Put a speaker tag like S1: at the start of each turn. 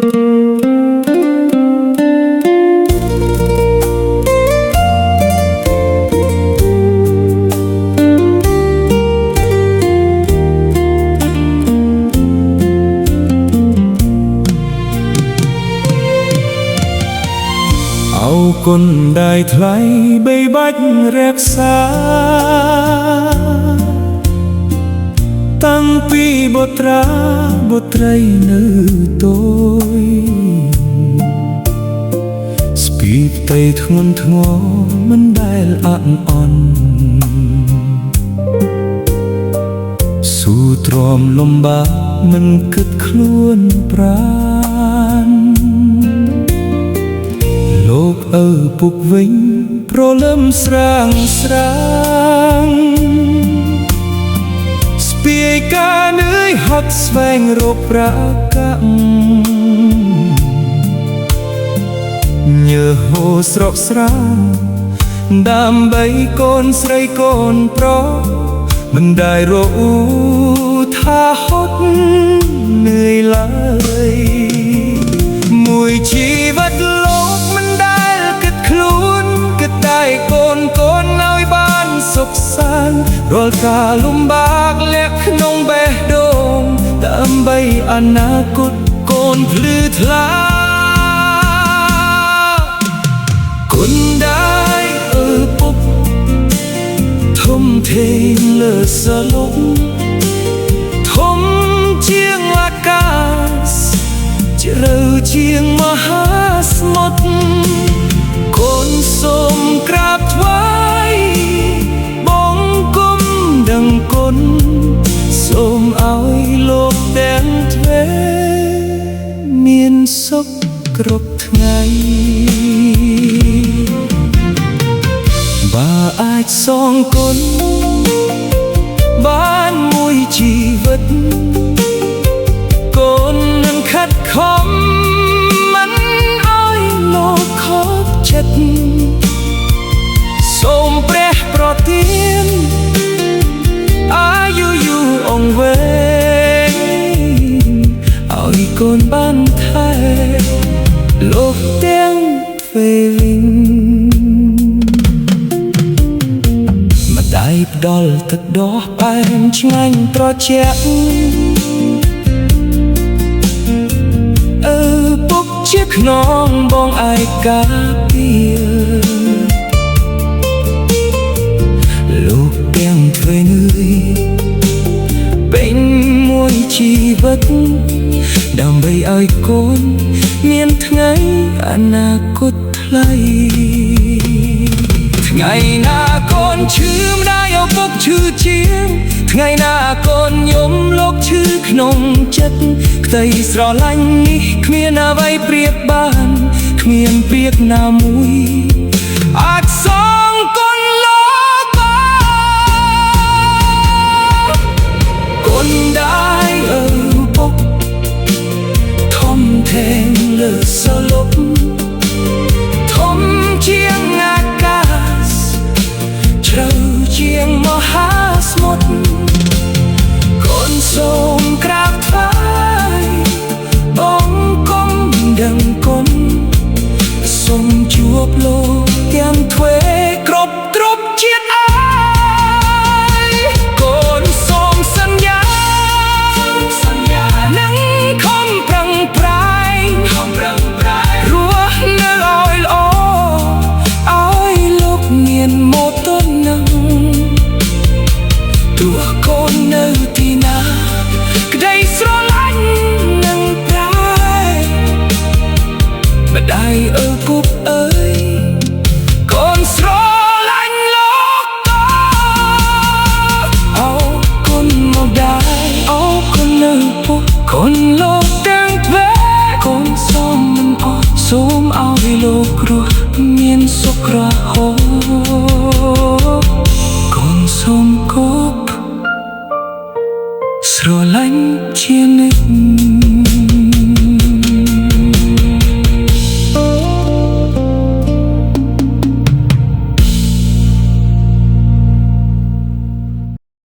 S1: គុណដែលថ្លៃបីបាច់រក្សាតាំងពីបុត្រាបុត្រីនៅតូចស្ពីបត្រីធ្ងន់ធ្ងរមិនដែលអាក់អន់ស៊ូទ្រាំលំបាកមិនគិតខ្លួនប្រាណលោកឪពុកវិញប្រលឹមស្រាងស្រាងស្ពាយការនឿយហត់ស្វែងរកប្រាកម្មញើសហូរស្រកស្រាងដើម្បីកូនស្រីកូនប្រុសមិនដែលរអ៊ូថាហត់នឿយឡើយមួយជីវិតលោកមិនដែលគិតខ្លួនគិតតែកូនកូនឲ្យបានសុខសាន្តរាល់ការលំបាកលាក់ក្នុងបេះដូងដើម្បីអនាគតកូនភ្លឺថ្លាគុណដែលឪពុកធំធេងលើសលប់ធំជាងអាកាសជ្រៅជាងមហាសមុទ្រកូនសូមក្រាបថ្វាយបង្គំដឹងគុណសូមឲ្យលោកទាំងទ្វេមានសុខគ្រប់ថ្ងៃបើអាចសងគុណបានមួយជីវិតកូននឹងខិតខំមិនឲ្យលោកខកចិត្តសូមព្រះប្រទានអាយុយូរអង្វែងឲ្យកូនបានថែលោកទាំងទ្វេវិញម្ដាយផ្ដល់ទឹកដោះផ្អែមឆ្ងាញ់ត្រជាក់ពុកជាខ្នងបងឯកាពីលោកទាំងទ្វេនឿយពេញមួយជីវិតដើម្បីឲ្យកូនមានថ្ងៃអនាគតថ្លៃថ្ងៃណាកូនឈឺម្ដាយឪពុកឈឺជាងថ្ងៃណាកូនយំលោកឈឺក្នុងចិត្តក្តីស្រឡាញ់នេះគ្មានអ្វីប្រៀបបានគ្មានព្រៀបណាមួយអាចសងគុណលោកបានគុណដែលឪពុកធំធេងលើសលប់ធំជាងអាកាសជ្រៅជាងមហាសមុទ្រកូនសូមក្រាបថ្វាយបង្គំដឹងគុណសូមជួបលោកទាំងទ្វេគ្រប់ជាតិអើយកូនសូមសន្យានឹងខំប្រឹងប្រែងរស់នៅឲ្យល្អឲ្យលោកមានម៉ូតូនឹងទោះកូននៅទីណាក្តីស្រឡាញ់នឹងប្រែម្ដាយឪពុកអើយកូនស្រឡាញ់លោកតអរគុណម្ដាយអរគុណឪពុកគុណលោកទាំងទ្វេកូនសូមមិនអស់សូមឲ្យលោករស់មានសុខរហូតកូនសូមគប់ស្រឡាញ់ជានិច្ច